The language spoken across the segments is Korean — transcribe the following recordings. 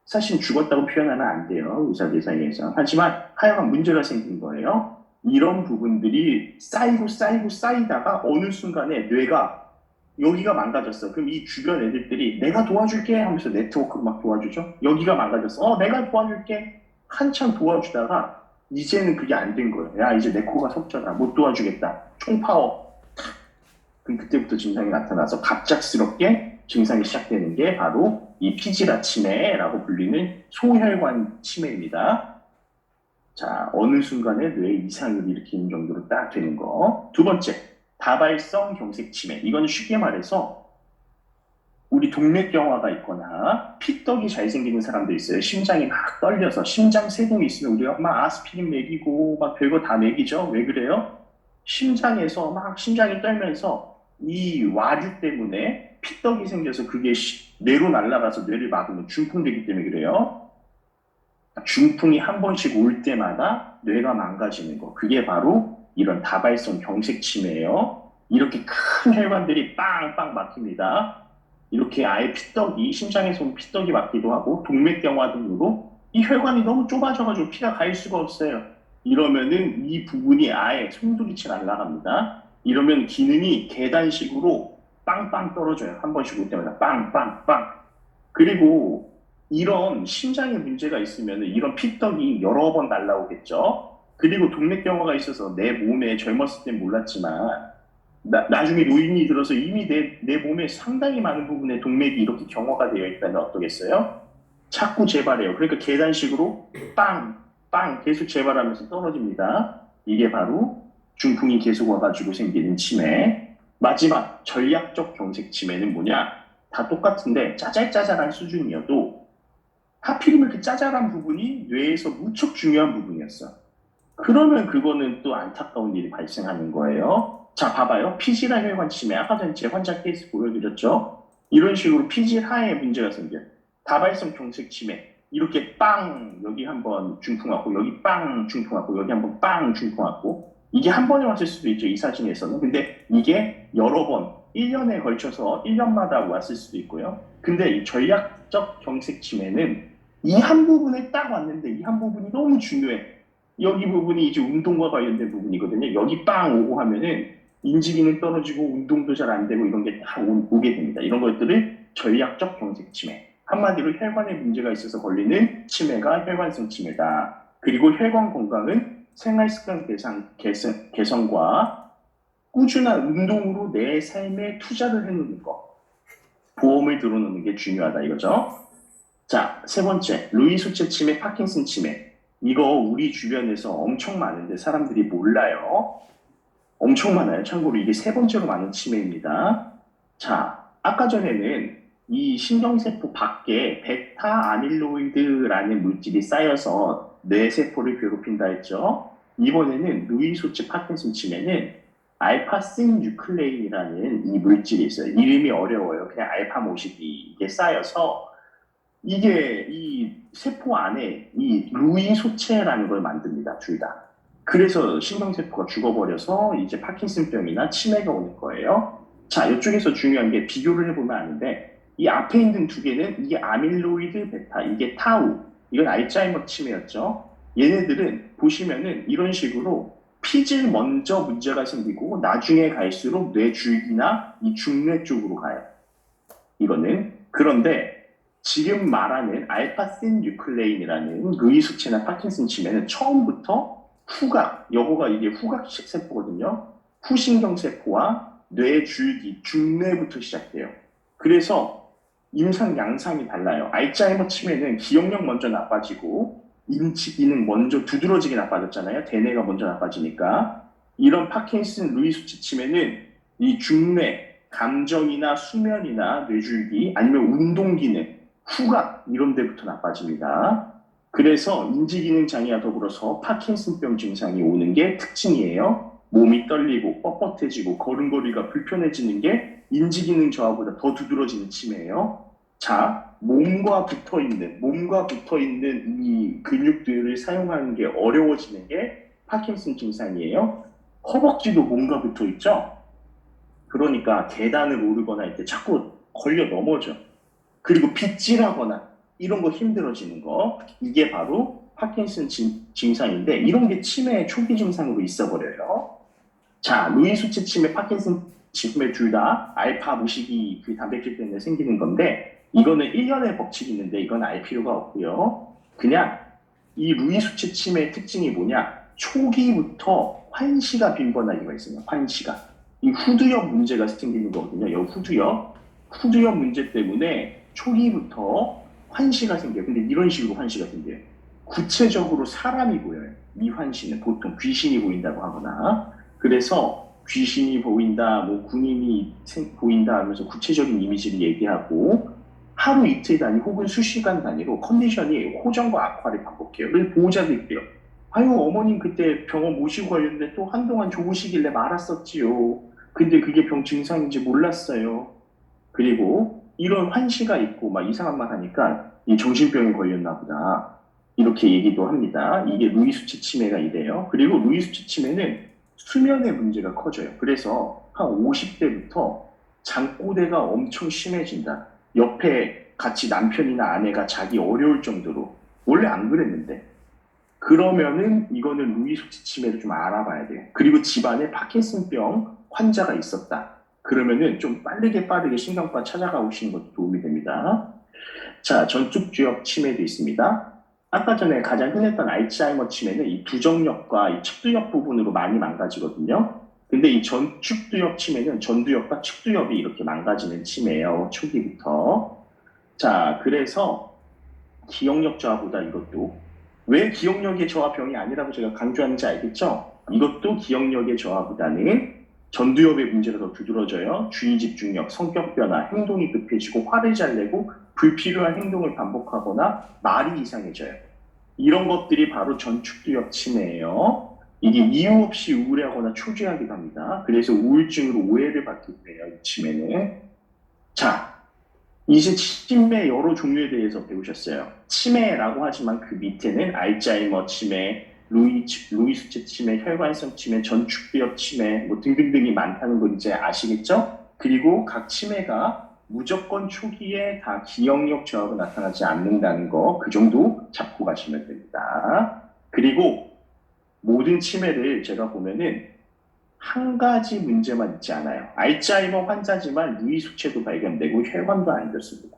사실 죽었다고 표현하면 안 돼요. 의사들 사이에서. 하지만 하여간 문제가 생긴 거예요. 이런 부분들이 쌓이고 쌓이고 쌓이다가 어느 순간에 뇌가 여기가 망가졌어. 그럼 이 주변 애들들이 내가 도와줄게 하면서 네트워크로 막 도와주죠. 여기가 망가졌어. 내가 도와줄게. 한참 도와주다가 이제는 그게 안 된 거예요. 야, 이제 내 코가 석져다. 못 도와주겠다. 총파워. 그럼 그때부터 증상이 나타나서 갑작스럽게 증상이 시작되는 게 바로 이 피지라 치매라고 불리는 소혈관 치매입니다. 자, 어느 순간에 뇌 이상을 일으키는 정도로 딱 되는 거. 두 번째, 다발성 경색 치매. 이거는 쉽게 말해서 우리 동맥경화가 있거나 피떡이 잘 생기는 사람도 있어요. 심장이 막 떨려서 심장 세동이 있으면 우리가 막 아스피린 먹이고 막 별거 다 먹이죠. 왜 그래요? 심장에서 막 심장이 떨면서 이 와류 때문에 피떡이 생겨서 그게 뇌로 날아가서 뇌를 막으면 중풍되기 때문에 그래요. 중풍이 한 번씩 올 때마다 뇌가 망가지는 거. 그게 바로 이런 다발성 경색치매예요. 이렇게 큰 혈관들이 빵빵 막힙니다. 이렇게 아예 피떡이 심장에서 온 피떡이 막기도 하고 동맥경화 등으로 이 혈관이 너무 좁아져가지고 피가 갈 수가 없어요. 이러면은 이 부분이 아예 송두리째 날아갑니다. 이러면 기능이 계단식으로 빵빵 떨어져요. 한 번씩 올 때마다 빵빵빵. 그리고 이런 심장에 문제가 있으면 이런 피떡이 여러 번 날라오겠죠. 그리고 동맥경화가 있어서 내 몸에 젊었을 땐 몰랐지만 나중에 노인이 들어서 이미 내 몸에 상당히 많은 부분에 동맥이 이렇게 경화가 되어 있다면 어떠겠어요? 자꾸 재발해요. 그러니까 계단식으로 빵, 빵 계속 재발하면서 떨어집니다. 이게 바로 중풍이 계속 와가지고 생기는 치매. 마지막 전략적 경색 치매는 뭐냐? 다 똑같은데 짜잘짜잘한 수준이어도 하필이면 그 짜잘한 부분이 뇌에서 무척 중요한 부분이었어. 그러면 그거는 또 안타까운 일이 발생하는 거예요. 자, 봐봐요. 피질 혈관 치매. 아까 전에 제 환자 케이스 보여드렸죠? 이런 식으로 피질 하에 문제가 생겨요. 다발성 경색 치매. 이렇게 빵, 여기 한번 중풍 왔고, 여기 빵 중풍 왔고, 여기 한번 빵 중풍 왔고, 이게 한 번에 왔을 수도 있죠, 이 사진에서는. 근데 이게 여러 번, 1년에 걸쳐서 1년마다 왔을 수도 있고요. 근데 이 전략적 경색 치매는 이 한 부분에 딱 왔는데 이 한 부분이 너무 중요해. 여기 부분이 이제 운동과 관련된 부분이거든요. 여기 빵 오고 하면은 인지기능 떨어지고 운동도 잘 안 되고 이런 게 다 오게 됩니다. 이런 것들을 전략적 경색 치매. 한마디로 혈관에 문제가 있어서 걸리는 치매가 혈관성 치매다. 그리고 혈관 건강은 생활습관 개선과 꾸준한 운동으로 내 삶에 투자를 해놓는 거. 보험을 들어놓는 게 중요하다 이거죠. 자, 세 번째, 루이 수체 치매, 파킨슨 치매. 이거 우리 주변에서 엄청 많은데 사람들이 몰라요. 엄청 많아요. 참고로 이게 세 번째로 많은 치매입니다. 자, 아까 전에는 이 신경세포 밖에 베타 아밀로이드라는 물질이 쌓여서 뇌세포를 괴롭힌다 했죠. 이번에는 루이 소치 파킨슨 치매는 알파신 뉴클레인이라는 이 물질이 있어요. 이름이 어려워요. 그냥 알파모시디 이게 쌓여서 이게 이 세포 안에 이 루이 소체라는 걸 만듭니다. 둘 다. 그래서 신경세포가 죽어버려서 이제 파킨슨병이나 치매가 오는 거예요. 자, 이쪽에서 중요한 게 비교를 해보면 아는데 이 앞에 있는 두 개는 이게 아밀로이드 베타, 이게 타우, 이건 알츠하이머 치매였죠. 얘네들은 보시면은 이런 식으로 피질 먼저 문제가 생기고 나중에 갈수록 뇌줄기나 이 중뇌 쪽으로 가요. 이거는. 그런데 지금 말하는 알파신 뉴클레인이라는 루이수체나 파킨슨 치매는 처음부터 후각, 여거가 이게 후각식 세포거든요. 후신경세포와 뇌줄기, 중뇌부터 시작돼요. 그래서 임상 양상이 달라요. 알츠하이머 치매는 기억력 먼저 나빠지고 인지 기능 먼저 두드러지게 나빠졌잖아요. 대뇌가 먼저 나빠지니까. 이런 파킨슨 루이수치 치매는 이 중뇌, 감정이나 수면이나 뇌줄기 아니면 운동 기능, 후각 이런 데부터 나빠집니다. 그래서 인지기능 장애와 더불어서 파킨슨병 증상이 오는 게 특징이에요. 몸이 떨리고 뻣뻣해지고 걸음걸이가 불편해지는 게 인지기능 저하보다 더 두드러지는 치매예요. 자, 몸과 붙어 있는 이 근육들을 사용하는 게 어려워지는 게 파킨슨 증상이에요. 허벅지도 몸과 붙어 있죠. 그러니까 계단을 오르거나 할 때 자꾸 걸려 넘어져. 그리고 빗질하거나 이런 거 힘들어지는 거, 이게 바로 파킨슨 증상인데 이런 게 치매의 초기 증상으로 있어버려요. 자, 루이 수치 치매, 파킨슨 치매 둘 다 알파 무식이 그 단백질 때문에 생기는 건데 이거는 1년의 법칙이 있는데 이건 알 필요가 없고요. 그냥 이 루이 수치 치매의 특징이 뭐냐? 초기부터 환시가 빈번하게 있어요. 환시가. 이 후두엽 문제가 생기는 거거든요. 이 후두엽 문제 때문에 초기부터 환시가 생겨요. 근데 이런 식으로 환시가 생겨요. 구체적으로 사람이 보여요. 이 환시는 보통 귀신이 보인다고 하거나 그래서 귀신이 보인다, 뭐 군인이 보인다 하면서 구체적인 이미지를 얘기하고 하루 이틀 단위 혹은 수시간 단위로 컨디션이 호전과 악화를 반복해요. 그래서 보호자들이요. 아유 어머님 그때 병원 모시고 가셨는데 또 한동안 좋으시길래 말았었지요. 근데 그게 병 증상인지 몰랐어요. 그리고 이런 환시가 있고 막 이상한 말 하니까 이 정신병에 걸렸나 보다. 이렇게 얘기도 합니다. 이게 루이 수치 치매가 이래요. 그리고 루이 수치 치매는 수면의 문제가 커져요. 그래서 한 50대부터 잠꼬대가 엄청 심해진다. 옆에 같이 남편이나 아내가 자기 어려울 정도로 원래 안 그랬는데 그러면은 이거는 루이 수치 치매를 좀 알아봐야 돼요. 그리고 집안에 파킨슨병 환자가 있었다. 그러면은 좀 빠르게 신경과 찾아가 오시는 것도 도움이 됩니다. 자, 전축주엽 치매도 있습니다. 아까 전에 가장 흔했던 알츠하이머 치매는 이 부정엽과 이 측두엽 부분으로 많이 망가지거든요. 근데 이 전축두엽 치매는 전두엽과 측두엽이 이렇게 망가지는 치매예요. 초기부터. 자, 그래서 기억력 저하보다 이것도 왜 기억력의 저하병이 아니라고 제가 강조하는지 알겠죠? 이것도 기억력의 저하보다는 전두엽의 문제가 더 두드러져요. 주의 집중력, 성격 변화, 행동이 급해지고 화를 잘 내고 불필요한 행동을 반복하거나 말이 이상해져요. 이런 것들이 바로 전축두엽 치매예요. 이게 이유 없이 우울해하거나 초조하기도 합니다. 그래서 우울증으로 오해를 받기도 해요. 이 치매는. 자, 이제 치매 여러 종류에 대해서 배우셨어요. 치매라고 하지만 그 밑에는 알츠하이머 치매, 루이스치 치매, 혈관성 치매, 전축비협 치매 뭐 등등등이 많다는 걸 이제 아시겠죠? 그리고 각 치매가 무조건 초기에 다 기억력 저하가 나타나지 않는다는 거 그 정도 잡고 가시면 됩니다. 그리고 모든 치매를 제가 보면은 한 가지 문제만 있지 않아요. 알츠하이머 환자지만 루이 수치도 발견되고 혈관도 안 좋습니다.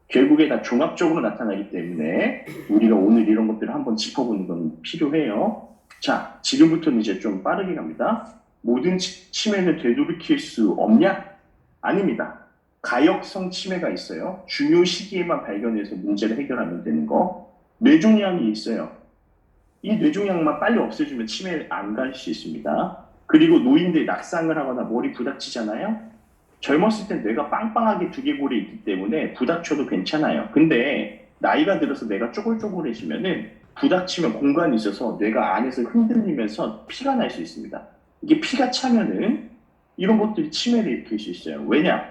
결국에 다 종합적으로 나타나기 때문에 우리가 오늘 이런 것들을 한번 짚어보는 건 필요해요. 자, 지금부터는 이제 좀 빠르게 갑니다. 모든 치매는 되돌이킬 수 없냐? 아닙니다. 가역성 치매가 있어요. 중요 시기에만 발견해서 문제를 해결하면 되는 거. 뇌종양이 있어요. 이 뇌종양만 빨리 없애주면 치매 안 갈 수 있습니다. 그리고 노인들 낙상을 하거나 머리 부닥치잖아요. 젊었을 땐 뇌가 빵빵하게 두개골이 있기 때문에 부닥쳐도 괜찮아요. 근데 나이가 들어서 뇌가 쪼글쪼글해지면은 부닥치면 공간이 있어서 뇌가 안에서 흔들리면서 피가 날 수 있습니다. 이게 피가 차면은 이런 것들이 치매를 일으킬 수 있어요. 왜냐?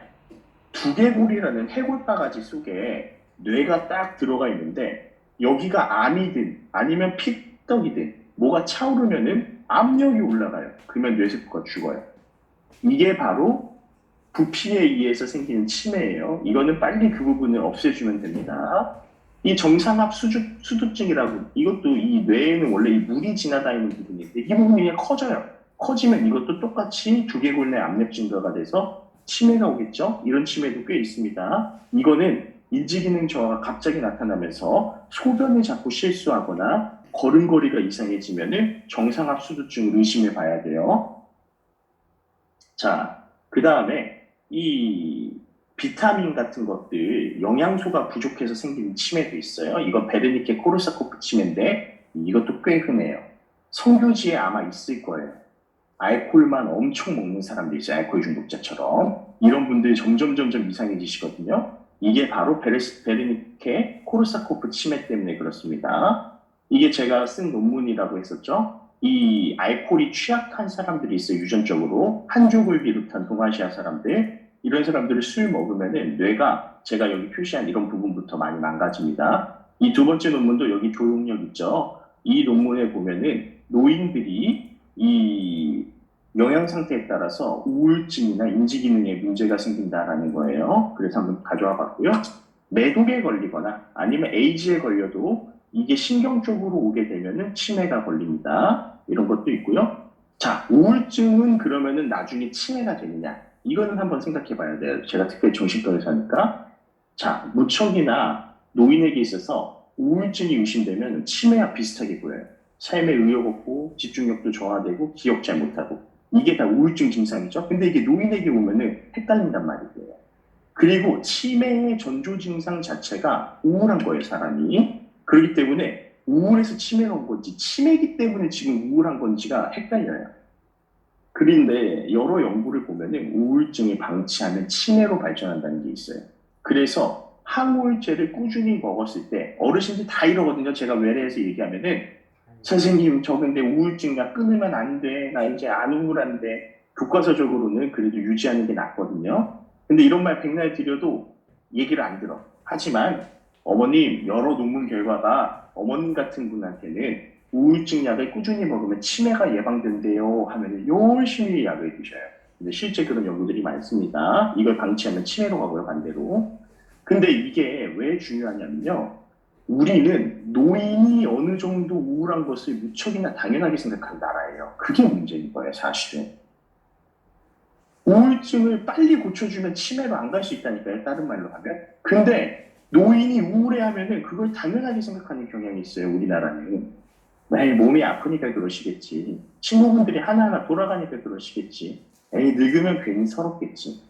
두개골이라는 해골바가지 속에 뇌가 딱 들어가 있는데 여기가 암이든 아니면 피떡이든 뭐가 차오르면은 압력이 올라가요. 그러면 뇌세포가 죽어요. 이게 바로 부피에 의해서 생기는 치매예요. 이거는 빨리 그 부분을 없애주면 됩니다. 이 정상압 수두증이라고 이것도 이 뇌에는 원래 이 물이 지나다니는 부분인데 이 부분이 그냥 커져요. 커지면 이것도 똑같이 두개골 내 압력 증가가 돼서 치매가 오겠죠. 이런 치매도 꽤 있습니다. 이거는 인지기능 저하가 갑자기 나타나면서 소변을 자꾸 실수하거나 걸음걸이가 이상해지면은 정상압 수두증을 의심해 봐야 돼요. 자, 그 다음에 이 비타민 같은 것들 영양소가 부족해서 생기는 치매도 있어요. 이건 베르니케 코르사코프 치매인데 이것도 꽤 흔해요. 성교지에 아마 있을 거예요. 알코올만 엄청 먹는 사람들 있어요. 알코올 중독자처럼. 이런 분들이 점점 이상해지시거든요. 이게 바로 베르니케 코르사코프 치매 때문에 그렇습니다. 이게 제가 쓴 논문이라고 했었죠. 이 알코올이 취약한 사람들이 있어요. 유전적으로. 한족을 비롯한 동아시아 사람들. 이런 사람들을 술 먹으면은 뇌가 제가 여기 표시한 이런 부분부터 많이 망가집니다. 이 두 번째 논문도 여기 조용력 있죠. 이 논문에 보면은 노인들이 이 영양 상태에 따라서 우울증이나 인지 기능에 문제가 생긴다라는 거예요. 그래서 한번 가져와 봤고요. 매독에 걸리거나 아니면 에이즈에 걸려도 이게 신경 쪽으로 오게 되면은 치매가 걸립니다. 이런 것도 있고요. 자, 우울증은 그러면은 나중에 치매가 되느냐? 이거는 한번 생각해 봐야 돼요. 제가 특별히 정신과에서 하니까. 자, 무척이나 노인에게 있어서 우울증이 의심되면 치매와 비슷하게 보여요. 삶에 의욕 없고 집중력도 저하되고 기억 잘 못하고 이게 다 우울증 증상이죠. 근데 이게 노인에게 오면은 헷갈린단 말이에요. 그리고 치매의 전조 증상 자체가 우울한 거예요, 사람이. 그렇기 때문에 우울해서 치매가 온 건지, 치매이기 때문에 지금 우울한 건지가 헷갈려요. 그런데 여러 연구를 보면은 우울증을 방치하면 치매로 발전한다는 게 있어요. 그래서 항우울제를 꾸준히 먹었을 때 어르신들 다 이러거든요. 제가 외래에서 얘기하면은 선생님 저 근데 우울증 약 끊으면 안 돼. 나 이제 안 우울한데 교과서적으로는 그래도 유지하는 게 낫거든요. 근데 이런 말 백날 드려도 얘기를 안 들어. 하지만 어머님 여러 논문 결과가 어머님 같은 분한테는 우울증 약을 꾸준히 먹으면 치매가 예방된대요 하면 열심히 약을 드셔요. 근데 실제 그런 연구들이 많습니다. 이걸 방치하면 치매로 가고요, 반대로. 근데 이게 왜 중요하냐면요. 우리는 노인이 어느 정도 우울한 것을 무척이나 당연하게 생각한 나라예요. 그게 문제인 거예요, 사실은. 우울증을 빨리 고쳐주면 치매로 안 갈 수 있다니까요, 다른 말로 하면. 근데 노인이 우울해하면은 그걸 당연하게 생각하는 경향이 있어요, 우리나라는. 에이, 몸이 아프니까 그러시겠지. 친구분들이 하나하나 돌아가니까 그러시겠지. 에이, 늙으면 괜히 서럽겠지.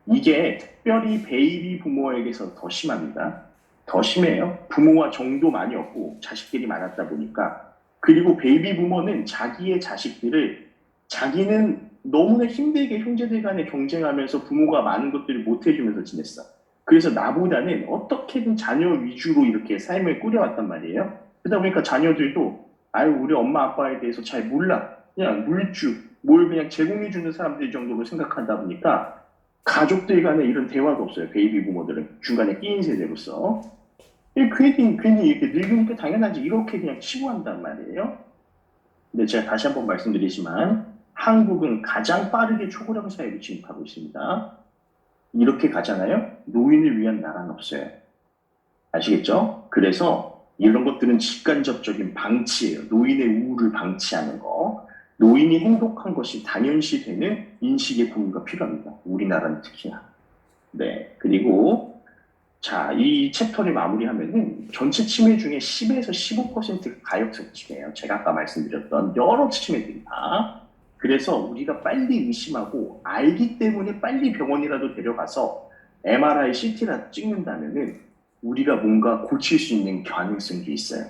이게 특별히 베이비 부모에게서 더 심합니다. 더 심해요. 부모와 정도 많이 없고 자식들이 많았다 보니까. 그리고 베이비 부모는 자기의 자식들을 자기는 너무나 힘들게 형제들 간에 경쟁하면서 부모가 많은 것들을 못 해주면서 지냈어. 그래서 나보다는 어떻게든 자녀 위주로 이렇게 삶을 꾸려왔단 말이에요. 그러다 보니까 자녀들도 아유 우리 엄마 아빠에 대해서 잘 몰라. 그냥 물주, 뭘 그냥 제공해주는 사람들 정도로 생각하다 보니까 가족들 간에 이런 대화가 없어요. 베이비 부모들은 중간에 끼인 세대로서. 괜히 이렇게 늙으니까 당연하지 이렇게 그냥 치부한단 말이에요. 근데 제가 다시 한번 말씀드리지만 한국은 가장 빠르게 초고령 사회로 진입하고 있습니다. 이렇게 가잖아요. 노인을 위한 나라는 없어요. 아시겠죠? 그래서 이런 것들은 직간접적인 방치예요. 노인의 우울을 방치하는 거. 노인이 행복한 것이 당연시되는 인식의 공유가 필요합니다. 우리나라는 특히나. 네. 그리고 자, 이 챕터를 마무리하면은 전체 치매 중에 10에서 15%가 가역성 치매예요. 제가 아까 말씀드렸던 여러 치매들이 다. 그래서 우리가 빨리 의심하고 알기 때문에 빨리 병원이라도 데려가서 MRI, CT라도 찍는다면은 우리가 뭔가 고칠 수 있는 가능성도 있어요.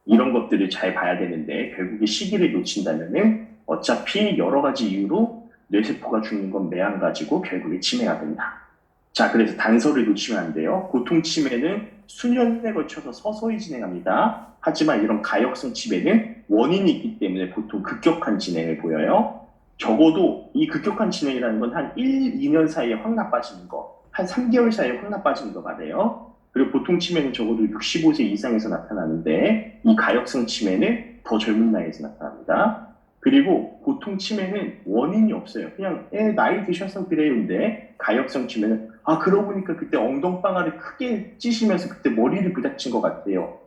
이런 것들을 잘 봐야 되는데 결국에 시기를 놓친다면은 어차피 여러 가지 이유로 뇌세포가 죽는 건 매한 가지고 결국에 치매가 된다. 자, 그래서 단서를 놓치면 안 돼요. 보통 치매는 수년에 걸쳐서 서서히 진행합니다. 하지만 이런 가역성 치매는 원인이 있기 때문에 보통 급격한 진행을 보여요. 적어도 이 급격한 진행이라는 건 한 1, 2년 사이에 확 나빠지는 거, 한 3개월 사이에 확 나빠지는 거 말이에요. 그리고 보통 치매는 적어도 65세 이상에서 나타나는데 이 가역성 치매는 더 젊은 나이에서 나타납니다. 그리고 보통 치매는 원인이 없어요. 그냥 나이 드셔서 그래요인데 가역성 치매는 그러고 보니까 그때 엉덩방아를 크게 찌시면서 그때 머리를 부닥친 것 같아요.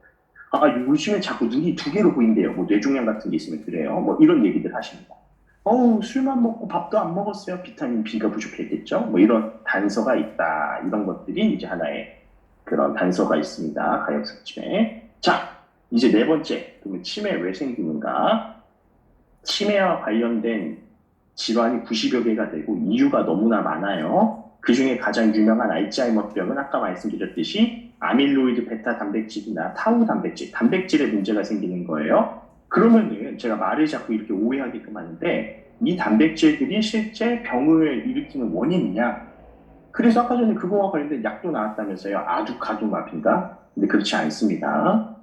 요즘에 자꾸 눈이 두 개로 보인대요. 뭐 뇌종양 같은 게 있으면 그래요. 뭐 이런 얘기들 하십니다. 술만 먹고 밥도 안 먹었어요. 비타민 B가 부족했겠죠. 뭐 이런 단서가 있다. 이런 것들이 이제 하나의 그런 단서가 있습니다. 가역성 치매. 자, 이제 네 번째. 그러면 치매 왜 생기는가? 치매와 관련된 질환이 90여 개가 되고 이유가 너무나 많아요. 그 중에 가장 유명한 알츠하이머병은 아까 말씀드렸듯이 아밀로이드 베타 단백질이나 타우 단백질, 단백질에 문제가 생기는 거예요. 그러면은 제가 말을 자꾸 이렇게 오해하게끔 하는데 이 단백질들이 실제 병을 일으키는 원인이냐? 그래서 아까 전에 그거와 관련된 약도 나왔다면서요. 아두카두마빈가? 근데 그렇지 않습니다.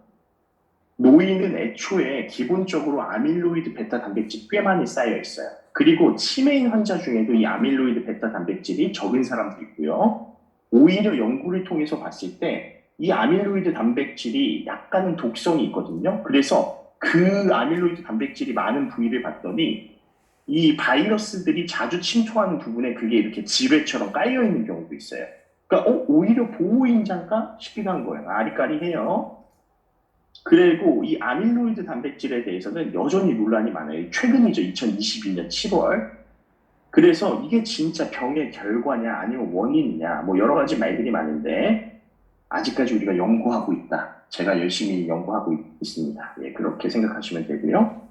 노인은 애초에 기본적으로 아밀로이드 베타 단백질이 꽤 많이 쌓여 있어요. 그리고 치매인 환자 중에도 이 아밀로이드 베타 단백질이 적은 사람도 있고요. 오히려 연구를 통해서 봤을 때 이 아밀로이드 단백질이 약간은 독성이 있거든요. 그래서 그 아밀로이드 단백질이 많은 부위를 봤더니 이 바이러스들이 자주 침투하는 부분에 그게 이렇게 지뢰처럼 깔려 있는 경우도 있어요. 그러니까 오히려 보호인자인가 싶기도 한 거예요. 아리까리해요. 그리고 이 아밀로이드 단백질에 대해서는 여전히 논란이 많아요. 최근이죠. 2022년 7월. 그래서 이게 진짜 병의 결과냐 아니면 원인이냐 뭐 여러 가지 말들이 많은데 아직까지 우리가 연구하고 있다. 제가 열심히 연구하고 있습니다. 예, 그렇게 생각하시면 되고요.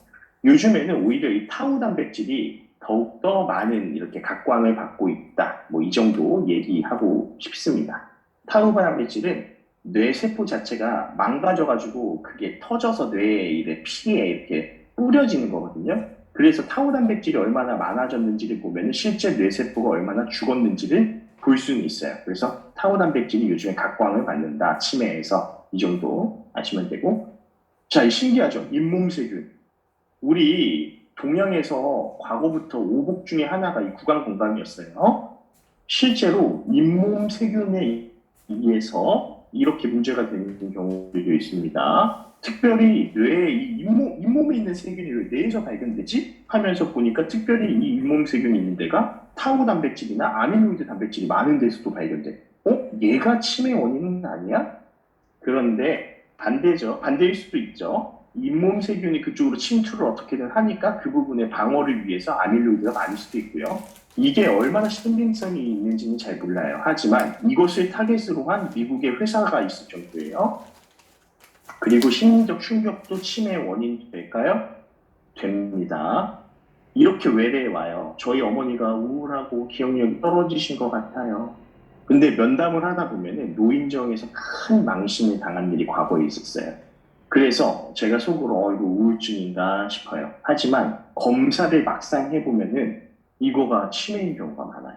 요즘에는 오히려 이 타우 단백질이 더욱더 많은 이렇게 각광을 받고 있다. 뭐 이 정도 얘기하고 싶습니다. 타우 단백질은 뇌세포 자체가 망가져가지고 그게 터져서 뇌에 피에 이렇게 뿌려지는 거거든요. 그래서 타우 단백질이 얼마나 많아졌는지를 보면 실제 뇌세포가 얼마나 죽었는지를 볼 수는 있어요. 그래서 타우 단백질이 요즘에 각광을 받는다. 치매에서 이 정도 아시면 되고. 자, 신기하죠? 잇몸세균. 우리 동양에서 과거부터 오복 중에 하나가 이 구강건강이었어요. 실제로 잇몸 세균에 의해서 이렇게 문제가 되는 경우도 있습니다. 특별히 뇌에 이 잇몸에 있는 세균이 왜 뇌에서 발견되지? 하면서 보니까 특별히 이 잇몸 세균이 있는 데가 타우 단백질이나 아밀로이드 단백질이 많은 데서도 발견돼. 얘가 치매 원인은 아니야? 그런데 반대죠. 반대일 수도 있죠. 잇몸 세균이 그쪽으로 침투를 어떻게든 하니까 그 부분의 방어를 위해서 아밀로이드가 많을 수도 있고요. 이게 얼마나 신빙성이 있는지는 잘 몰라요. 하지만 이것을 타겟으로 한 미국의 회사가 있을 정도예요. 그리고 심리적 충격도 치매의 원인이 될까요? 됩니다. 이렇게 외래에 와요. 저희 어머니가 우울하고 기억력이 떨어지신 것 같아요. 근데 면담을 하다 보면은 노인정에서 큰 망신을 당한 일이 과거에 있었어요. 그래서 제가 속으로 이거 우울증인가 싶어요. 하지만 검사를 막상 해보면은 이거가 치매인 경우가 많아요.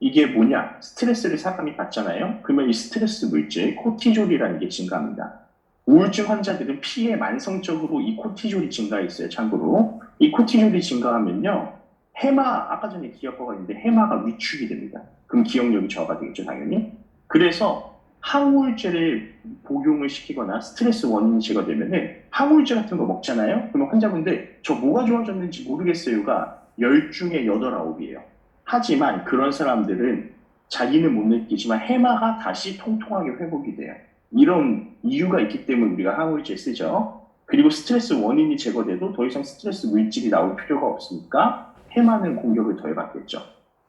이게 뭐냐? 스트레스를 사람이 받잖아요. 그러면 이 스트레스 물질, 코티졸이라는 게 증가합니다. 우울증 환자들은 피에 만성적으로 이 코티졸이 증가했어요. 참고로 이 코티졸이 증가하면요, 해마 아까 전에 기억과가 있는데 해마가 위축이 됩니다. 그럼 기억력이 저하가 되겠죠, 당연히. 그래서 항우울제를 복용을 시키거나 스트레스 원인이 제거되면은 항우울제 같은 거 먹잖아요. 그러면 환자분들 저 뭐가 좋아졌는지 모르겠어요가 10 중에 8, 9이에요. 하지만 그런 사람들은 자기는 못 느끼지만 해마가 다시 통통하게 회복이 돼요. 이런 이유가 있기 때문에 우리가 항우울제 쓰죠. 그리고 스트레스 원인이 제거돼도 더 이상 스트레스 물질이 나올 필요가 없으니까 해마는 공격을 덜 받겠죠.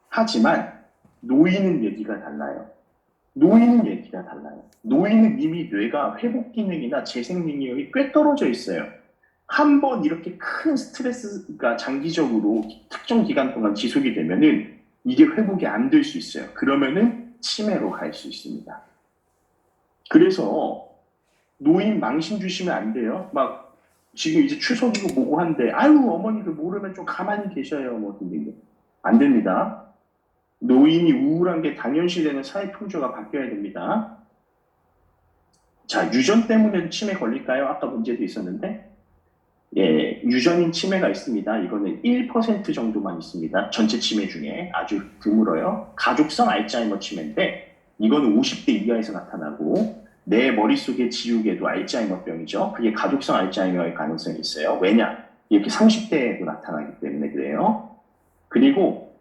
하지만 노인은 얘기가 달라요. 노인은 얘기가 달라요. 노인은 이미 뇌가 회복 기능이나 재생 능력이 꽤 떨어져 있어요. 한 번 이렇게 큰 스트레스가 장기적으로 특정 기간 동안 지속이 되면은 이게 회복이 안 될 수 있어요. 그러면은 치매로 갈 수 있습니다. 그래서 노인 망신 주시면 안 돼요. 막 지금 이제 추석이고 뭐고 한데 아유 어머니도 모르면 좀 가만히 계셔요. 뭐 등등. 안 됩니다. 노인이 우울한 게 당연시되는 사회 풍조가 바뀌어야 됩니다. 자, 유전 때문에 치매 걸릴까요? 아까 문제도 있었는데 예, 유전인 치매가 있습니다. 이거는 1% 정도만 있습니다. 전체 치매 중에 아주 드물어요. 가족성 알츠하이머 치매인데 이거는 50대 이하에서 나타나고 내 머릿속의 지우개도 알츠하이머병이죠. 그게 가족성 알츠하이머의 가능성이 있어요. 왜냐? 이렇게 30대에도 나타나기 때문에 그래요. 그리고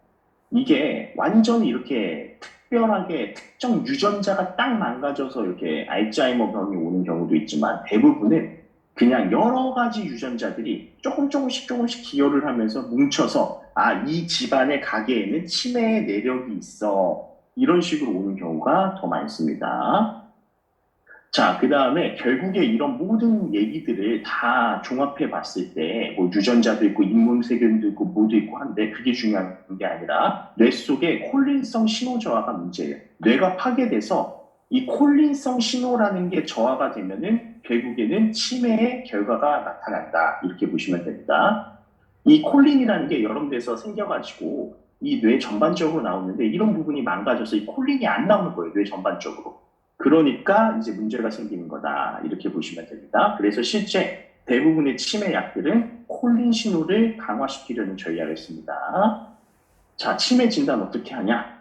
이게 완전히 이렇게 특별하게 특정 유전자가 딱 망가져서 이렇게 알츠하이머 병이 오는 경우도 있지만 대부분은 그냥 여러 가지 유전자들이 조금씩 기여를 하면서 뭉쳐서 이 집안의 가게에는 치매의 내력이 있어. 이런 식으로 오는 경우가 더 많습니다. 자, 그 다음에 결국에 이런 모든 얘기들을 다 종합해 봤을 때, 뭐 유전자도 있고, 잇몸세균도 있고, 뭐도 있고 한데, 그게 중요한 게 아니라, 뇌 속에 콜린성 신호 저하가 문제예요. 뇌가 파괴돼서 이 콜린성 신호라는 게 저하가 되면은, 결국에는 치매의 결과가 나타난다. 이렇게 보시면 됩니다. 이 콜린이라는 게 여러 데서 생겨가지고, 이 뇌 전반적으로 나오는데, 이런 부분이 망가져서 이 콜린이 안 나오는 거예요. 뇌 전반적으로. 그러니까 이제 문제가 생기는 거다. 이렇게 보시면 됩니다. 그래서 실제 대부분의 치매 약들은 콜린 신호를 강화시키려는 전략을 씁니다. 자, 치매 진단 어떻게 하냐?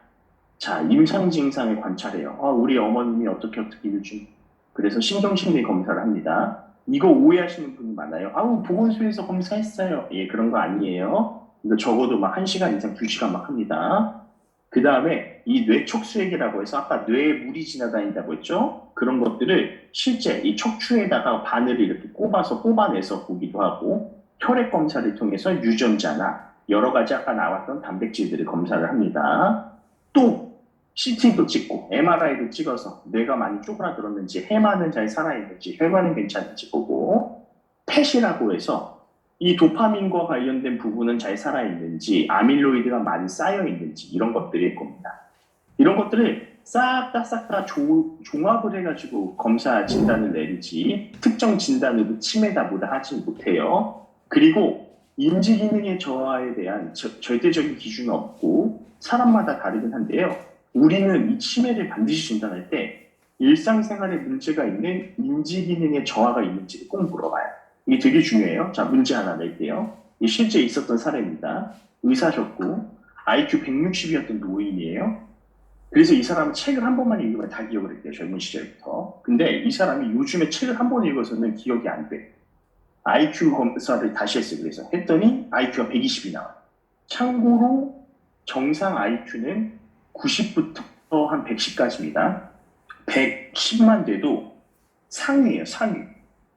자, 임상 증상을 관찰해요. 우리 어머님이 어떻게 요즘. 그래서 신경심리 검사를 합니다. 이거 오해하시는 분이 많아요. 보건소에서 검사했어요. 예, 그런 거 아니에요. 이거 적어도 막 1시간 이상, 2시간 막 합니다. 그 다음에 이 뇌척수액이라고 해서 아까 뇌에 물이 지나다닌다고 했죠? 그런 것들을 실제 이 척추에다가 바늘을 이렇게 꼽아서 뽑아내서 보기도 하고 혈액 검사를 통해서 유전자나 여러 가지 아까 나왔던 단백질들을 검사를 합니다. 또 CT도 찍고 MRI도 찍어서 뇌가 많이 쪼그라들었는지 해마는 잘 살아있는지 혈관은 괜찮은지 보고 펫이라고 해서 이 도파민과 관련된 부분은 잘 살아있는지 아밀로이드가 많이 쌓여있는지 이런 것들일 겁니다. 이런 것들을 싹 다 종합을 해가지고 검사 진단을 내리지 특정 진단으로 치매다 뭐다 하지 못해요. 그리고 인지 기능의 저하에 대한 절대적인 기준은 없고 사람마다 다르긴 한데요. 우리는 이 치매를 반드시 진단할 때 일상생활에 문제가 있는 인지 기능의 저하가 있는지를 꼭 물어봐요. 이게 되게 중요해요. 자, 문제 하나 낼게요. 이 실제 있었던 사례입니다. 의사셨고 IQ 160이었던 노인이에요. 그래서 이 사람은 책을 한 번만 읽으면 다 기억을 했대요. 젊은 시절부터. 근데 이 사람이 요즘에 책을 한 번 읽어서는 기억이 안 돼. IQ 검사를 다시 했어요. 그래서 했더니 IQ가 120이 나와요. 참고로 정상 IQ는 90부터 한 110까지입니다. 110만 돼도 상위예요, 상위.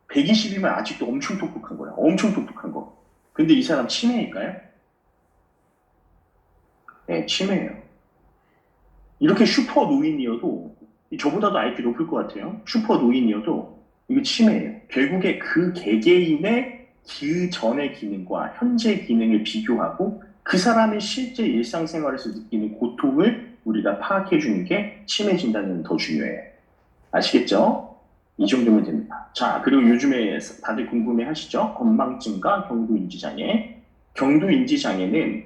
120이면 아직도 엄청 똑똑한 거야. 엄청 똑똑한 거. 근데 이 사람 치매일까요? 네, 치매예요. 이렇게 슈퍼 노인이어도 저보다도 IQ 높을 것 같아요. 슈퍼 노인이어도 이거 치매예요. 결국에 그 개개인의 그 전의 기능과 현재 기능을 비교하고 그 사람의 실제 일상생활에서 느끼는 고통을 우리가 파악해 주는 게 치매 진단은 더 중요해요. 아시겠죠? 이 정도면 됩니다. 자, 그리고 요즘에 다들 궁금해 하시죠? 건망증과 경도인지장애. 경도인지장애는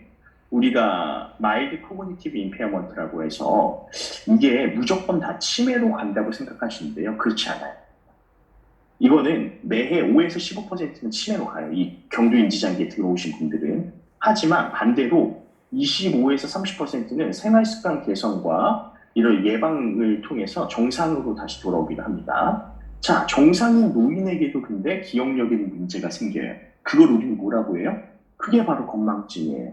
우리가 마일드 코그니티브 임페어먼트라고 해서 이게 무조건 다 치매로 간다고 생각하시는데요. 그렇지 않아요. 이거는 매해 5에서 15%는 치매로 가요. 이 경도인지장애에 들어오신 분들은. 하지만 반대로 25에서 30%는 생활습관 개선과 이런 예방을 통해서 정상으로 다시 돌아오기도 합니다. 자, 정상인 노인에게도 근데 기억력에 문제가 생겨요. 그걸 우리는 뭐라고 해요? 그게 바로 건망증이에요.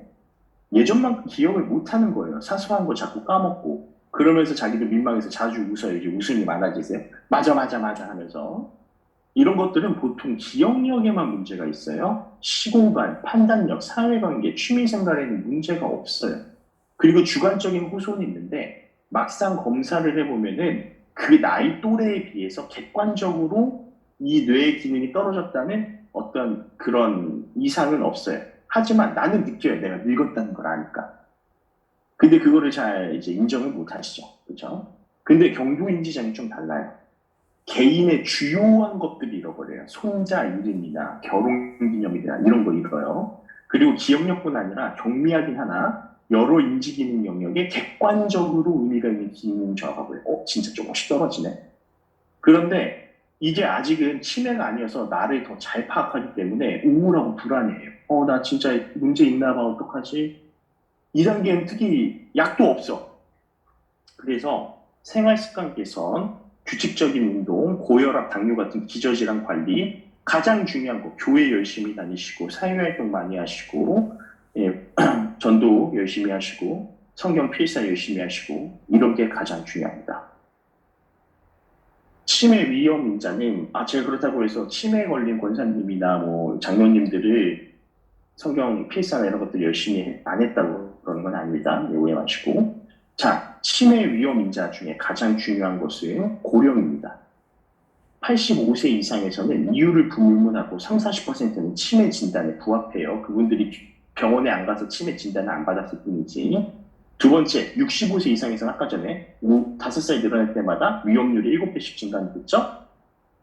예전만큼 기억을 못하는 거예요. 사소한 거 자꾸 까먹고. 그러면서 자기도 민망해서 자주 웃어요. 이제 웃음이 많아지세요. 맞아, 맞아, 맞아 하면서. 이런 것들은 보통 기억력에만 문제가 있어요. 시공간, 판단력, 사회관계, 취미생활에는 문제가 없어요. 그리고 주관적인 호소는 있는데 막상 검사를 해보면은 그 나이 또래에 비해서 객관적으로 이 뇌의 기능이 떨어졌다는 어떤 그런 이상은 없어요. 하지만 나는 느껴요. 내가 늙었다는 걸 아니까. 근데 그거를 잘 이제 인정을 못 하시죠. 그렇죠? 근데 경도인지장이 좀 달라요. 개인의 주요한 것들이 잃어버려요. 손자 이름이나 결혼기념일이나 이런 거 잃어요. 그리고 기억력뿐 아니라 경미하긴 하나 여러 인지기능 영역에 객관적으로 의미가 있는 기능 저하가 보여요. 진짜 조금씩 떨어지네. 그런데 이게 아직은 치매가 아니어서 나를 더 잘 파악하기 때문에 우울하고 불안해요. 나 진짜 문제 있나 봐. 어떡하지? 이 단계는 특히 약도 없어. 그래서 생활습관 개선, 규칙적인 운동, 고혈압, 당뇨 같은 기저질환 관리, 가장 중요한 거 교회 열심히 다니시고 사회활동 많이 하시고 예, 전도 열심히 하시고 성경 필사 열심히 하시고 이런 게 가장 중요합니다. 치매 위험 인자는 제가 그렇다고 해서 치매 걸린 권사님이나 뭐 장로님들을 성경 필사나 이런 것들 열심히 안 했다고 그러는 건 아닙니다. 오해 마시고. 자, 치매 위험 인자 중에 가장 중요한 것은 고령입니다. 85세 이상에서는 이유를 불문하고 3, 40%는 치매 진단에 부합해요. 그분들이 병원에 안 가서 치매 진단을 안 받았을 뿐이지. 두 번째, 65세 이상에서는 아까 전에 5살 늘어날 때마다 위험률이 7배씩 증가했죠.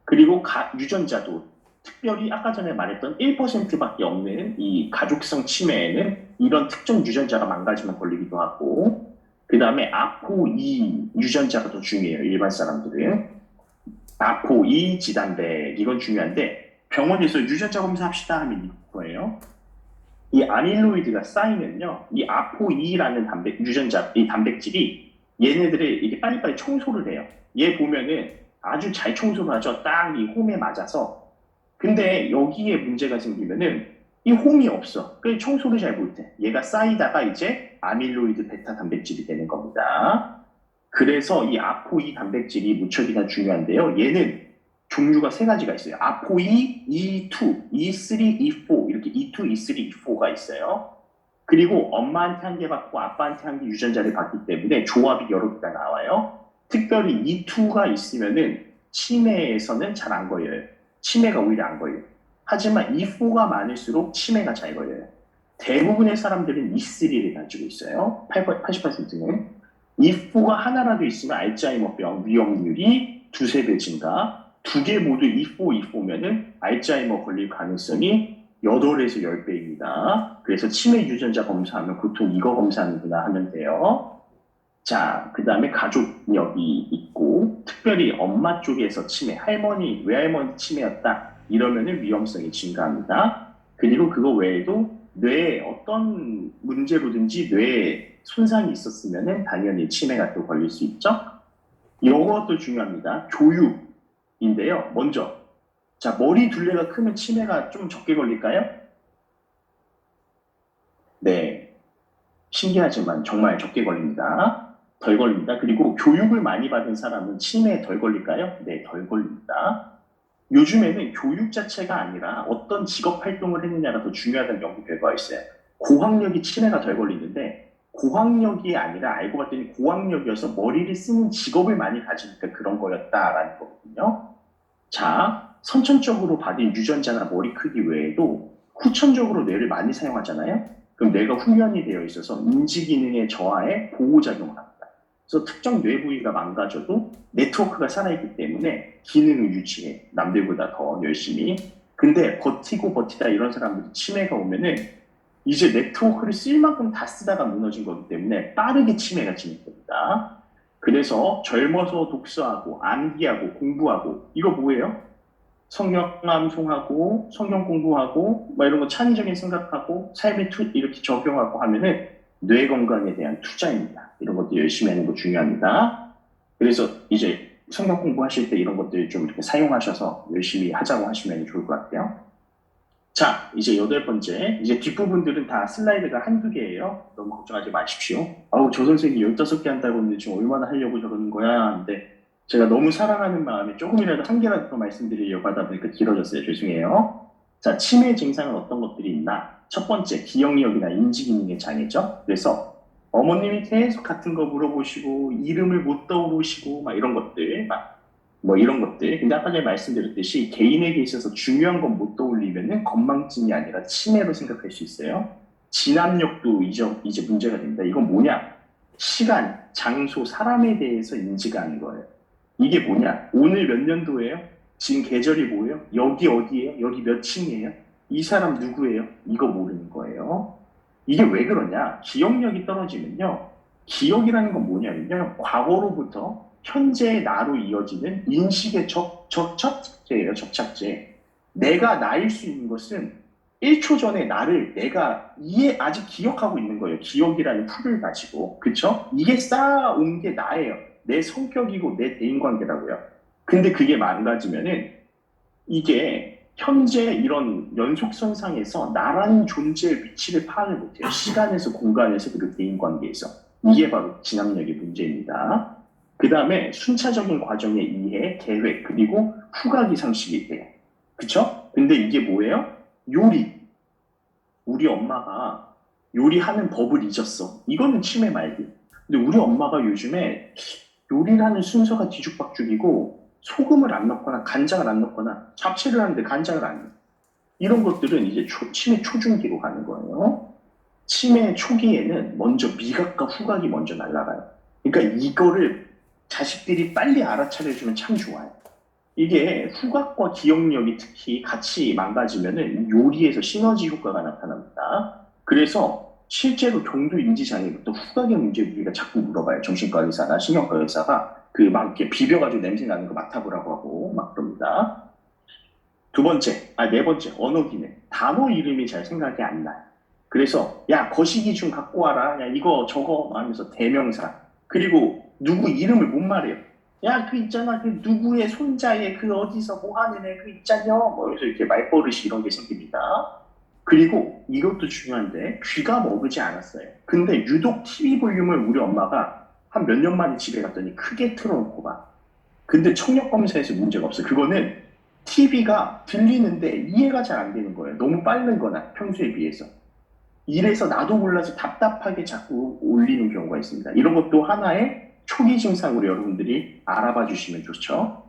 그리고 유전자도 특별히 아까 전에 말했던 1%밖에 없는 이 가족성 치매에는 이런 특정 유전자가 망가지면 걸리기도 하고 그 다음에 아포2 유전자가 더 중요해요. 일반 사람들은. 아포2 지단백 이건 중요한데 병원에서 유전자 검사합시다 하면 이거예요. 이 아밀로이드가 쌓이면요. 이 아포2라는 유전자, 이 단백질이 얘네들을 이게 빨리빨리 청소를 해요. 얘 보면은 아주 잘 청소를 하죠. 딱 이 홈에 맞아서. 근데 여기에 문제가 생기면은 이 홈이 없어. 그래서 청소를 잘 못해. 얘가 쌓이다가 이제 아밀로이드 베타 단백질이 되는 겁니다. 그래서 이 아포2 단백질이 무척이나 중요한데요. 얘는 종류가 세 가지가 있어요. 아포2, E2, E3, E4 이렇게 E2, E3, E4가 있어요. 그리고 엄마한테 한 개 받고 아빠한테 한 개 유전자를 받기 때문에 조합이 여러 개가 나와요. 특별히 E2가 있으면은 치매에서는 잘 안 걸려요. 치매가 오히려 안 걸려요. 하지만 E4가 많을수록 치매가 잘 걸려요. 대부분의 사람들은 E3를 가지고 있어요. 80%는. E4가 하나라도 있으면 알츠하이머병 위험률이 두세 배 증가. 두 개 모두 E4, E4면은 알츠하이머 걸릴 가능성이 8에서 10배입니다. 그래서 치매 유전자 검사하면 보통 이거 검사하는구나 하면 돼요. 자, 그 다음에 가족력이 있고, 특별히 엄마 쪽에서 치매, 할머니, 외할머니 치매였다. 이러면은 위험성이 증가합니다. 그리고 그거 외에도 뇌에 어떤 문제로든지 뇌에 손상이 있었으면은 당연히 치매가 또 걸릴 수 있죠. 이것도 중요합니다. 교육인데요. 먼저, 자, 머리 둘레가 크면 치매가 좀 적게 걸릴까요? 네. 신기하지만 정말 적게 걸립니다. 덜 걸립니다. 그리고 교육을 많이 받은 사람은 치매에 덜 걸릴까요? 네, 덜 걸립니다. 요즘에는 교육 자체가 아니라 어떤 직업 활동을 했느냐가 더 중요하다는 연구 결과가 있어요. 고학력이 치매가 덜 걸리는데 고학력이 아니라 알고 봤더니 고학력이어서 머리를 쓰는 직업을 많이 가지니까 그런 거였다라는 거거든요. 자, 선천적으로 받은 유전자나 머리 크기 외에도 후천적으로 뇌를 많이 사용하잖아요. 그럼 뇌가 훈련이 되어 있어서 인지 기능의 저하에 보호작용을 합니다. 그래서 특정 뇌 부위가 망가져도 네트워크가 살아있기 때문에 기능을 유지해. 남들보다 더 열심히. 근데 버티고 버티다 이런 사람들이 치매가 오면은 이제 네트워크를 쓸 만큼 다 쓰다가 무너진 거기 때문에 빠르게 치매가 진입됩니다. 그래서 젊어서 독서하고 암기하고 공부하고 이거 뭐예요? 성경 암송하고 성경 공부하고 뭐 이런 거 창의적인 생각하고 삶의 이렇게 적용하고 하면은 뇌 건강에 대한 투자입니다. 이런 것도 열심히 하는 거 중요합니다. 그래서 이제 성경 공부하실 때 이런 것들 좀 이렇게 사용하셔서 열심히 하자고 하시면 좋을 것 같아요. 자, 이제 8번째. 이제 뒷부분들은 다 슬라이드가 한두 개예요. 너무 걱정하지 마십시오. 아우, 저 선생님이 15개 한다고 했는데 지금 얼마나 하려고 저러는 거야? 근데 제가 너무 사랑하는 마음에 조금이라도 한 개라도 더 말씀드리려고 하다 보니까 길어졌어요. 죄송해요. 자, 치매 증상은 어떤 것들이 있나? 첫 번째, 기억력이나 인지기능의 장애죠. 그래서 어머님이 계속 같은 거 물어보시고, 이름을 못 떠오르시고, 막 이런 것들, 뭐 이런 것들. 근데 아까 전에 말씀드렸듯이 개인에게 있어서 중요한 건 못 떠올리면은 건망증이 아니라 치매로 생각할 수 있어요. 진압력도 이제 문제가 됩니다. 이건 뭐냐? 시간, 장소, 사람에 대해서 인지가 하는 거예요. 이게 뭐냐? 오늘 몇 년도예요? 지금 계절이 뭐예요? 여기 어디예요? 여기 몇 층이에요? 이 사람 누구예요? 이거 모르는 거예요. 이게 왜 그러냐? 기억력이 떨어지면요. 기억이라는 건 뭐냐면요. 과거로부터 현재의 나로 이어지는 인식의 접착제예요, 접착제. 내가 나일 수 있는 것은 1초 전에 나를 내가 아직 기억하고 있는 거예요. 기억이라는 풀을 가지고. 그쵸? 이게 쌓아온 게 나예요. 내 성격이고 내 대인관계라고요. 근데 그게 망가지면은 이게 현재 이런 연속선상에서 나라는 존재의 위치를 파악을 못해요. 시간에서 공간에서 그리고 대인관계에서. 이게 바로 진압력의 문제입니다. 그 다음에 순차적인 과정의 이해, 계획, 그리고 후각이 상실이 돼요. 그쵸? 근데 이게 뭐예요? 요리. 우리 엄마가 요리하는 법을 잊었어. 이거는 치매 말기. 근데 우리 엄마가 요즘에 요리라는 순서가 뒤죽박죽이고 소금을 안 넣거나 간장을 안 넣거나 잡채를 하는데 간장을 안 넣어. 이런 것들은 이제 치매 초중기로 가는 거예요. 치매 초기에는 먼저 미각과 후각이 먼저 날아가요. 그러니까 이거를 자식들이 빨리 알아차려주면 참 좋아요. 이게 후각과 기억력이 특히 같이 망가지면은 요리에서 시너지 효과가 나타납니다. 그래서 실제로 경도 인지 장애부터 후각의 문제 우리가 자꾸 물어봐요. 정신과 의사나 신경과 의사가 그 막 이렇게 비벼가지고 냄새 나는 거 맡아보라고 하고 막 그럽니다. 네 번째, 언어 기능. 단어 이름이 잘 생각이 안 나요. 그래서, 야, 거시기 좀 갖고 와라. 야, 이거 저거 하면서 대명사. 그리고 누구 이름을 못 말해요. 야, 그 있잖아. 그 누구의 손자의 그 어디서 뭐 하는 애 그 있잖여. 뭐, 그래서 이렇게 말버릇이 이런 게 생깁니다. 그리고 이것도 중요한데 귀가 먹이지 않았어요. 근데 유독 TV 볼륨을 우리 엄마가 한 몇 년 만에 집에 갔더니 크게 틀어놓고 봐. 근데 청력 검사에서 문제가 없어요. 그거는 TV가 들리는데 이해가 잘 안 되는 거예요. 너무 빠른 거나 평소에 비해서. 이래서 나도 몰라서 답답하게 자꾸 올리는 경우가 있습니다. 이런 것도 하나의 초기 증상으로 여러분들이 알아봐 주시면 좋죠.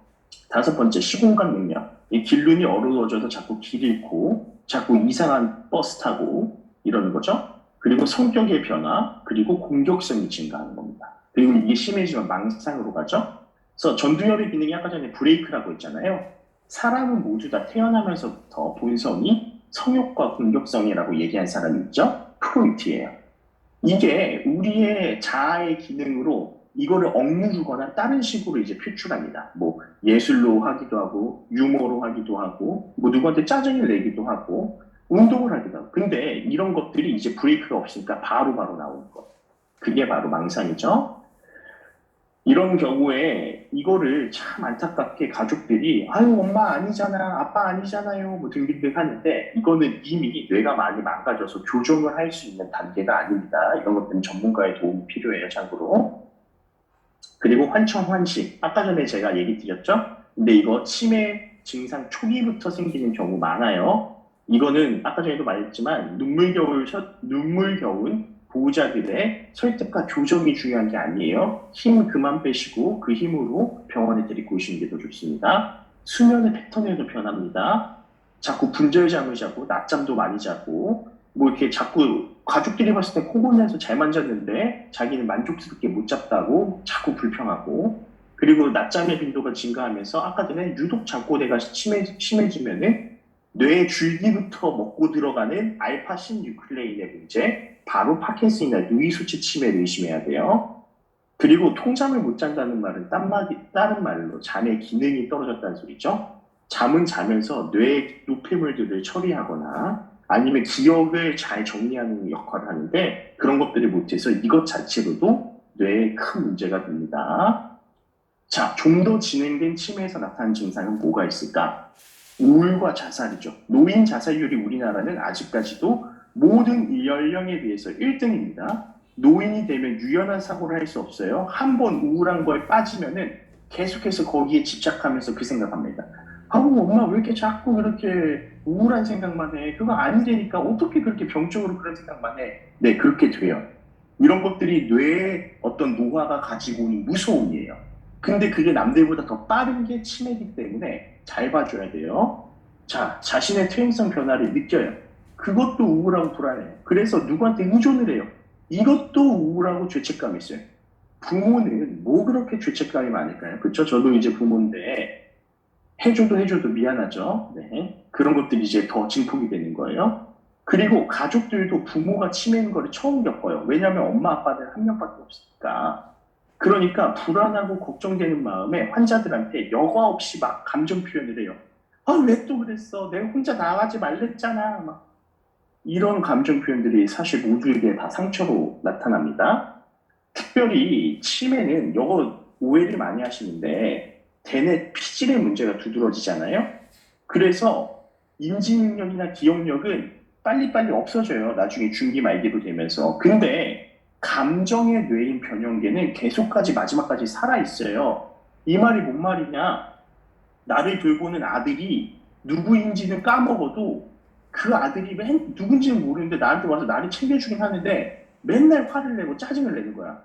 다섯 번째, 시공간 능력. 이 길눈이 어두워져서 자꾸 길 잃고, 자꾸 이상한 버스 타고 이러는 거죠. 그리고 성격의 변화, 그리고 공격성이 증가하는 겁니다. 그리고 이게 심해지면 망상으로 가죠. 그래서 전두엽의 기능이 아까 전에 브레이크라고 했잖아요. 사람은 모두 다 태어나면서부터 본성이 성욕과 공격성이라고 얘기한 사람이 있죠. 프로이트예요. 이게 우리의 자아의 기능으로 이거를 억누르거나 다른 식으로 이제 표출합니다. 뭐 예술로 하기도 하고 유머로 하기도 하고 뭐 누구한테 짜증을 내기도 하고 운동을 하기도 하고. 근데 이런 것들이 이제 브레이크가 없으니까 바로바로 나오는 것. 그게 바로 망상이죠. 이런 경우에 이거를 참 안타깝게 가족들이 아유 엄마 아니잖아 아빠 아니잖아요 뭐 등등등 하는데 이거는 이미 뇌가 많이 망가져서 교정을 할 수 있는 단계가 아닙니다. 이런 것들은 전문가의 도움이 필요해요. 참고로. 그리고 환청환식 아까 전에 제가 얘기 드렸죠. 근데 이거 치매 증상 초기부터 생기는 경우 많아요. 이거는 아까 전에도 말했지만 눈물겨운 보호자들의 설득과 교정이 중요한 게 아니에요. 힘 그만 빼시고 그 힘으로 병원에 데리고 오시는 게 더 좋습니다. 수면의 패턴에도 변합니다. 자꾸 분절잠을 자고 낮잠도 많이 자고 뭐 이렇게 자꾸 가족들이 봤을 때 코골면서 잘 만졌는데 자기는 만족스럽게 못 잤다고 자꾸 불평하고 그리고 낮잠의 빈도가 증가하면서 아까 전에 유독 잠꼬대가 심해지면은 뇌 줄기부터 먹고 들어가는 알파신 뉴클레인의 문제, 바로 파킨슨이나 누이소치 치매를 의심해야 돼요. 그리고 통잠을 못 잔다는 말은 다른 말로 잠의 기능이 떨어졌다는 소리죠. 잠은 자면서 뇌의 노폐물들을 처리하거나 아니면 기억을 잘 정리하는 역할을 하는데 그런 것들을 못해서 이것 자체로도 뇌에 큰 문제가 됩니다. 자, 좀 더 진행된 치매에서 나타나는 증상은 뭐가 있을까? 우울과 자살이죠. 노인 자살률이 우리나라는 아직까지도 모든 연령에 비해서 1등입니다. 노인이 되면 유연한 사고를 할 수 없어요. 한 번 우울한 거에 빠지면은 계속해서 거기에 집착하면서 그 생각합니다. 아우 엄마 왜 이렇게 자꾸 그렇게 우울한 생각만 해. 그거 아니라니까 어떻게 그렇게 병적으로 그런 생각만 해. 네 그렇게 돼요. 이런 것들이 뇌의 어떤 노화가 가지고 오는 무서움이에요. 근데 그게 남들보다 더 빠른 게 치매이기 때문에 잘 봐줘야 돼요. 자, 자신의 퇴행성 변화를 느껴요. 그것도 우울하고 불안해요. 그래서 누구한테 의존을 해요. 이것도 우울하고 죄책감이 있어요. 부모는 뭐 그렇게 죄책감이 많을까요? 그쵸? 저도 이제 부모인데 해줘도 미안하죠. 네. 그런 것들이 이제 더 증폭이 되는 거예요. 그리고 가족들도 부모가 치매인 거를 처음 겪어요. 왜냐하면 엄마 아빠는 한 명밖에 없으니까. 그러니까 불안하고 걱정되는 마음에 환자들한테 여과 없이 막 감정 표현을 해요. 아, 왜 또 그랬어? 내가 혼자 나가지 말랬잖아. 막 이런 감정 표현들이 사실 모두에게 다 상처로 나타납니다. 특별히 치매는 이거 오해를 많이 하시는데 대뇌 피질의 문제가 두드러지잖아요. 그래서 인지 능력이나 기억력은 빨리빨리 없어져요. 나중에 중기 말기로 되면서. 근데 감정의 뇌인 변형계는 계속까지 마지막까지 살아있어요. 이 말이 뭔 말이냐? 나를 돌보는 아들이 누구인지는 까먹어도 그 아들이 누군지는 모르는데 나한테 와서 나를 챙겨주긴 하는데 맨날 화를 내고 짜증을 내는 거야.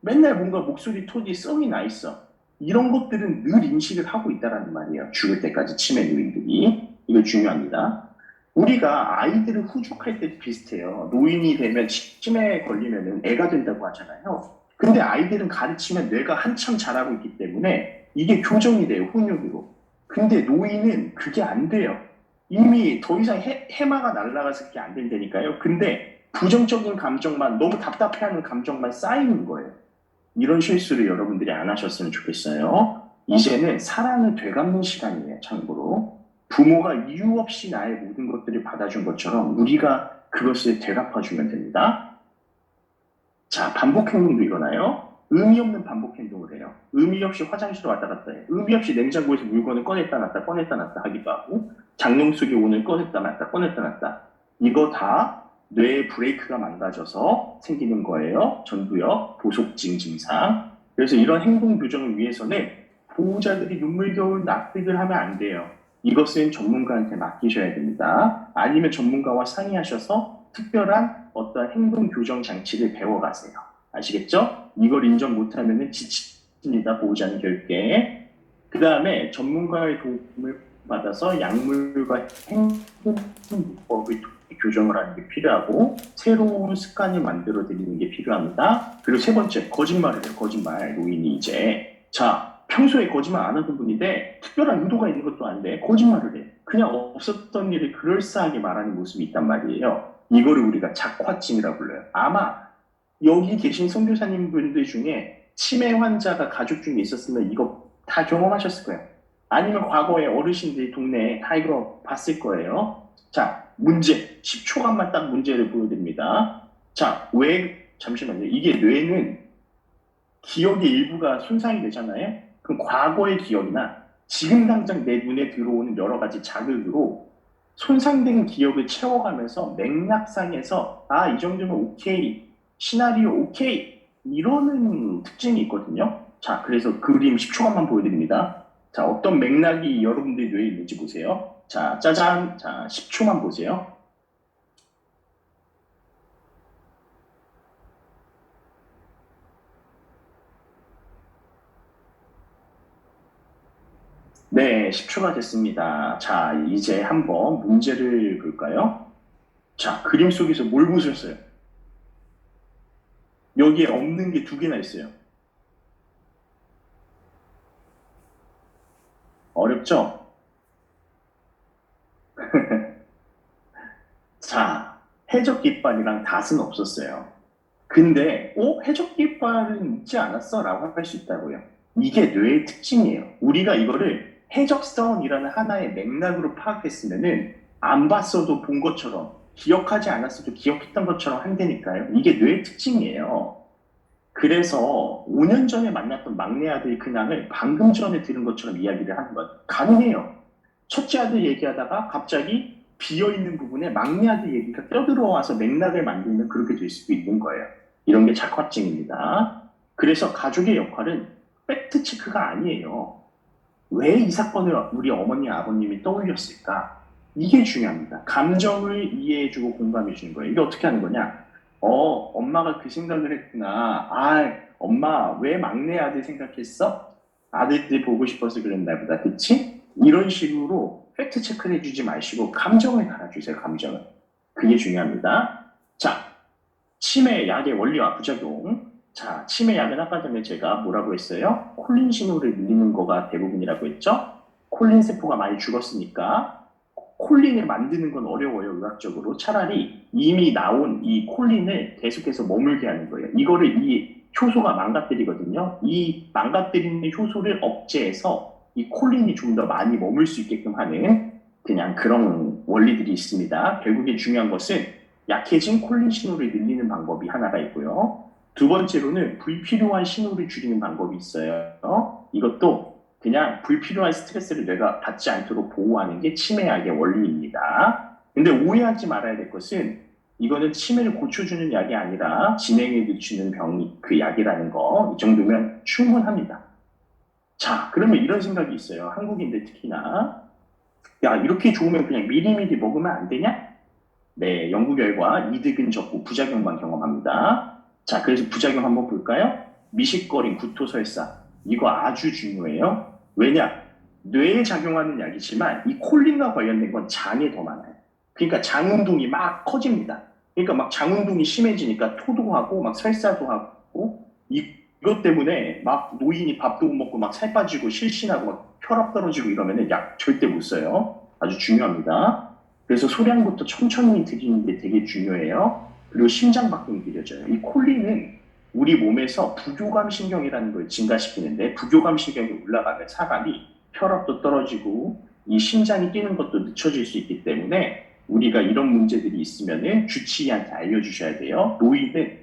맨날 뭔가 목소리 톤이 썩이 나 있어. 이런 것들은 늘 인식을 하고 있다라는 말이에요. 죽을 때까지 치매 노인들이. 이거 중요합니다. 우리가 아이들을 후죽할 때 비슷해요. 노인이 되면 치매에 걸리면 애가 된다고 하잖아요. 근데 아이들은 가르치면 뇌가 한참 자라고 있기 때문에 이게 교정이 돼요. 훈육으로. 근데 노인은 그게 안 돼요. 이미 더 이상 해마가 날아가서 그게 안 된다니까요. 근데 부정적인 감정만 너무 답답해하는 감정만 쌓이는 거예요. 이런 실수를 여러분들이 안 하셨으면 좋겠어요. 이제는 사랑을 되갚는 시간이에요. 참고로 부모가 이유 없이 나의 모든 것들을 받아준 것처럼 우리가 그것을 되갚아주면 됩니다. 자, 반복 행동도 일어나요. 의미 없는 반복 행동을 해요. 의미 없이 화장실 왔다 갔다 해요. 의미 없이 냉장고에서 물건을 꺼냈다 놨다 하기도 하고 장롱 속에 오늘 꺼냈다 놨다 이거 다 뇌 브레이크가 망가져서 생기는 거예요. 전두엽, 보속증 증상. 그래서 이런 행동 교정을 위해서는 보호자들이 눈물겨울 납득을 하면 안 돼요. 이것은 전문가한테 맡기셔야 됩니다. 아니면 전문가와 상의하셔서 특별한 어떤 행동 교정 장치를 배워가세요. 아시겠죠? 이걸 인정 못하면 지칩니다. 보호자는 결국에. 그 다음에 전문가의 도움을 받아서 약물과 행동법을 교정을 하는 게 필요하고 새로운 습관을 만들어 드리는 게 필요합니다. 그리고 세 번째, 거짓말을 해요. 거짓말. 노인이 이제 평소에 거짓말 안 하던 분인데 특별한 의도가 있는 것도 아닌데 거짓말을 해. 그냥 없었던 일을 그럴싸하게 말하는 모습이 있단 말이에요. 이거를 우리가 작화증이라고 불러요. 아마 여기 계신 선교사님 분들 중에 치매 환자가 가족 중에 있었으면 이거 다 경험하셨을 거예요. 아니면 과거에 어르신들이 동네에 다 이거 봤을 거예요. 자, 문제. 10초간만 딱 문제를 보여드립니다. 자, 잠시만요. 이게 뇌는 기억의 일부가 손상이 되잖아요. 그럼 과거의 기억이나 지금 당장 내 눈에 들어오는 여러 가지 자극으로 손상된 기억을 채워가면서 맥락상에서 이 정도면 오케이, 시나리오 오케이 이러는 특징이 있거든요. 자, 그래서 그림 10초간만 보여드립니다. 자, 어떤 맥락이 여러분들 뇌에 있는지 보세요. 자, 짜잔. 자, 10초만 보세요. 네, 10초가 됐습니다. 자, 이제 한번 문제를 볼까요? 자, 그림 속에서 뭘 보셨어요? 여기에 없는 게 두 개나 있어요. 어렵죠? 자, 해적 깃발이랑 닷은 없었어요. 근데, 해적 깃발은 있지 않았어? 라고 할 수 있다고요. 이게 뇌의 특징이에요. 우리가 이거를 해적선이라는 하나의 맥락으로 파악했으면은 안 봤어도 본 것처럼, 기억하지 않았어도 기억했던 것처럼 한다니까요. 이게 뇌의 특징이에요. 그래서 5년 전에 만났던 막내 아들이 그냥을 방금 전에 들은 것처럼 이야기를 하는 것 가능해요. 첫째 아들 얘기하다가 갑자기 비어있는 부분에 막내 아들 얘기가 껴들어와서 맥락을 만들면 그렇게 될 수도 있는 거예요. 이런 게 작화증입니다. 그래서 가족의 역할은 팩트 체크가 아니에요. 왜 이 사건을 우리 어머니, 아버님이 떠올렸을까? 이게 중요합니다. 감정을 이해해주고 공감해주는 거예요. 이게 어떻게 하는 거냐? 엄마가 그 생각을 했구나. 엄마, 왜 막내 아들 생각했어? 아들들 보고 싶어서 그랬나 보다. 그치? 이런 식으로 팩트 체크를 해주지 마시고 감정을 달아주세요. 감정을. 그게 중요합니다. 자, 치매 약의 원리와 부작용. 자, 치매 약은 아까 전에 제가 뭐라고 했어요? 콜린 신호를 늘리는 거가 대부분이라고 했죠? 콜린 세포가 많이 죽었으니까 콜린을 만드는 건 어려워요, 의학적으로. 차라리 이미 나온 이 콜린을 계속해서 머물게 하는 거예요. 이거를 이 효소가 망가뜨리거든요. 이 망가뜨리는 효소를 억제해서 이 콜린이 좀 더 많이 머물 수 있게끔 하는 그냥 그런 원리들이 있습니다. 결국에 중요한 것은 약해진 콜린 신호를 늘리는 방법이 하나가 있고요. 두 번째로는 불필요한 신호를 줄이는 방법이 있어요. 이것도 그냥 불필요한 스트레스를 뇌가 받지 않도록 보호하는 게 치매약의 원리입니다. 근데 오해하지 말아야 될 것은 이거는 치매를 고쳐주는 약이 아니라 진행에 늦추는 병이 그 약이라는 거. 이 정도면 충분합니다. 자, 그러면 이런 생각이 있어요. 한국인들 특히나. 야, 이렇게 좋으면 그냥 미리미리 먹으면 안 되냐? 네, 연구 결과 이득은 적고 부작용만 경험합니다. 자, 그래서 부작용 한번 볼까요? 미식거림, 구토설사. 이거 아주 중요해요. 왜냐? 뇌에 작용하는 약이지만 이 콜린과 관련된 건 장에 더 많아요. 그러니까 장운동이 막 커집니다. 그러니까 막 장운동이 심해지니까 토도 하고 막 설사도 하고 이것 때문에 막 노인이 밥도 못 먹고 막 살 빠지고 실신하고 막 혈압 떨어지고 이러면은 약 절대 못 써요. 아주 중요합니다. 그래서 소량부터 천천히 드리는 게 되게 중요해요. 그리고 심장박동이 느려져요. 이 콜린은 우리 몸에서 부교감 신경이라는 걸 증가시키는데 부교감 신경이 올라가면 사람이 혈압도 떨어지고 이 심장이 뛰는 것도 늦춰질 수 있기 때문에 우리가 이런 문제들이 있으면 주치의한테 알려주셔야 돼요. 노인은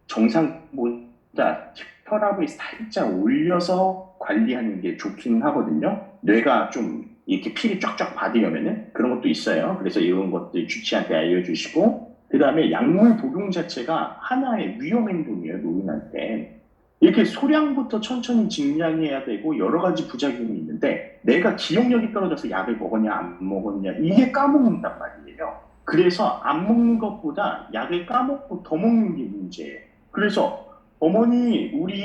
정상보다 혈압을 살짝 올려서 관리하는 게 좋긴 하거든요. 뇌가 좀 이렇게 피를 쫙쫙 받으려면은 그런 것도 있어요. 그래서 이런 것들 주치한테 알려주시고, 그 다음에 약물 복용 자체가 하나의 위험 행동이에요, 노인한테. 이렇게 소량부터 천천히 증량해야 되고 여러 가지 부작용이 있는데 내가 기억력이 떨어져서 약을 먹었냐 안 먹었냐 이게 까먹는단 말이에요. 그래서 안 먹는 것보다 약을 까먹고 더 먹는 게 문제예요. 그래서 어머니 우리